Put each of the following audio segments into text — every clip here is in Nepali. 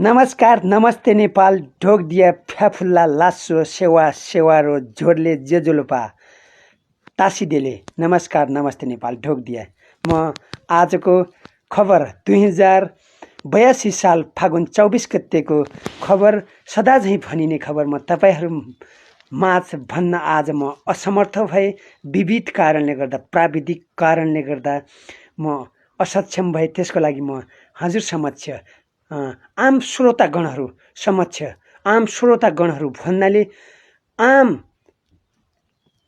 नमस्कार नमस्ते नेपाल ढोक दिया फ्याफुल्ला लासो सेवा सेवारो झोडले जेजुलपा तासिदेले। नमस्कार नमस्ते नेपाल ढोक दिया। म आजको खबर 2082 साल फागुन 24 गतेको खबर सदा झैं भनिने खबर म तपाईहरु माझ भन्न आज म असमर्थ भए। विविध कारणले गर्दा, प्राविधिक कारणले गर्दा म असक्षम भए। त्यसको लागि म हजुर समक्ष आम श्रोतागणहरू समक्ष, आम श्रोतागणहरू भन्नाले आम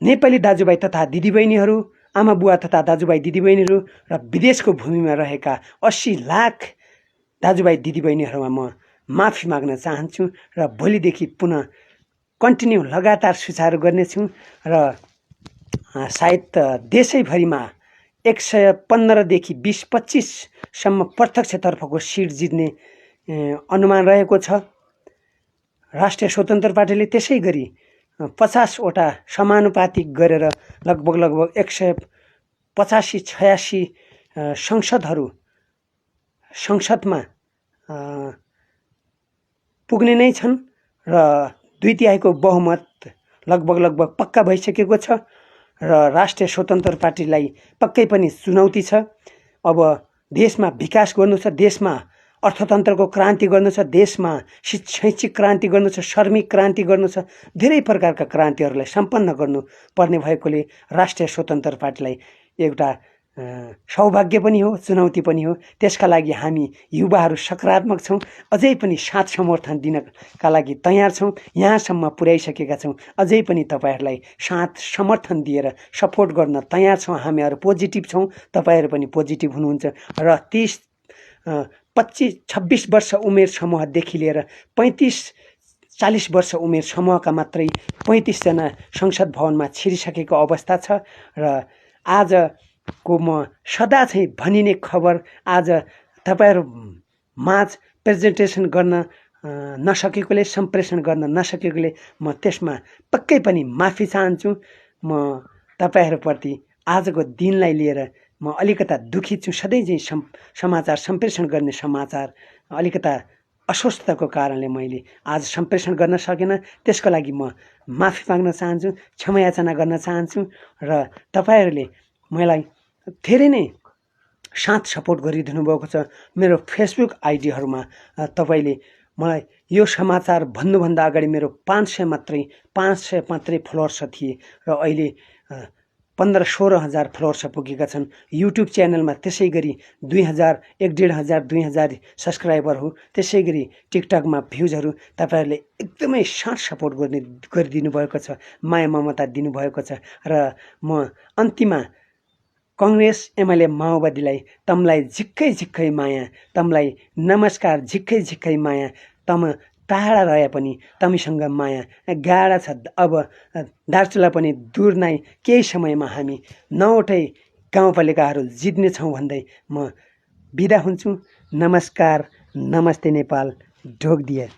नेपाली दाजुभाइ तथा दिदीबहिनीहरू, आमा बुवा तथा दाजुभाइ दिदीबहिनीहरू र विदेशको भूमिमा रहेका 80 लाख दाजुभाइ दिदीबहिनीहरूमा म माफी माग्न चाहन्छु र भोलिदेखि पुनः कन्टिन्यू लगातार सुचारू गर्नेछु र सायद देशैभरिमा 115 देखि 20-25 सम्म प्रत्यक्षतर्फको सिट जित्ने अनुमान रहेको छ। राष्ट्रिय स्वतन्त्र पार्टीले त्यसै गरी 50 वटा समानुपातिक गरेर लगभग 185-86 संसदमा पुग्ने नै छन् र 2/3 बहुमत लगभग पक्का भइसकेको छ र राष्ट्रिय स्वतन्त्र पार्टीलाई पक्कै पनि चुनौती छ। अब देशमा विकास गर्नु छ, देशमा अर्थतन्त्रको क्रान्ति गर्नु छ, देशमा शैक्षिक क्रान्ति गर्नु छ, श्रमिक क्रान्ति गर्नु छ, धेरै प्रकारका क्रान्तिहरूलाई सम्पन्न गर्नु पर्ने भएकोले राष्ट्रिय स्वतन्त्र पार्टीलाई एउटा सौभाग्य पनि हो, चुनौती पनि हो। त्यसका लागि हामी युवाहरू सकारात्मक छौँ, अझै पनि साथ समर्थन दिनका लागि तयार छौँ। यहाँसम्म पुर्याइसकेका छौँ, अझै पनि तपाईहरुलाई साथ समर्थन दिएर सपोर्ट गर्न तयार छौँ। हामीहरू पोजिटिभ छौँ, तपाईहरु पनि पोजिटिभ हुनुहुन्छ र 25-26 वर्ष उमेर समूहदेखि लिएर 35-40 वर्ष उमेर समूहका मात्रै 35 जना संसद भवनमा छिरिसकेको अवस्था छ र आजको म सदा चाहिँ भनिने खबर आज तपाईहरु माझ प्रेजेन्टेसन गर्न नसकेकोले, सम्प्रेषण गर्न नसकेकोले म त्यसमा पक्कै पनि माफी चाहन्छु। म तपाईहरुप्रति आजको दिनलाई लिएर म अलिकता दुखी छु। सधैँ चाहिँ समाचार सम्प्रेषण गर्ने समाचार अलिकता अस्वस्थताको कारणले मैले आज सम्प्रेषण गर्न सकेन। त्यसको लागि म माफी माग्न चाहन्छु, क्षमायाचना गर्न चाहन्छु र तपाईहरुले मलाई धेरै नै साथ सपोर्ट गरिदिनु भएको छ। मेरो फेसबुक आइडीहरुमा तपाईले मलाई यो समाचार भन्नुभन्दा अगाडि मेरो 500 मात्रै फलोअर्स थिए र अहिले 15-16 हजार फलोअर्स पुगेका छन्। युट्युब च्यानलमा त्यसै गरी 2000, 1-1.5 2000 सब्सक्राइबर हो। त्यसै गरी टिकटकमा भ्युजहरू तपाईहरुले एकदमै साथ सपोर्ट गरिदिनु भएको छ, माया ममता दिनुभएको छ र म अन्तिममा कांग्रेस एमाले माओवादीलाई तमलाई झिक्कै माया, तमलाई नमस्कार, झिक्कै माया, तम टाढा रहे पनि तमीसँग माया गाढा छ। अब दार्चुला पनि दूर नै, केही समयमा हामी 9वटै गाउँपालिकाहरू जित्नेछौँ भन्दै म बिदा हुन्छु। नमस्कार नमस्ते नेपाल ढोक दिए।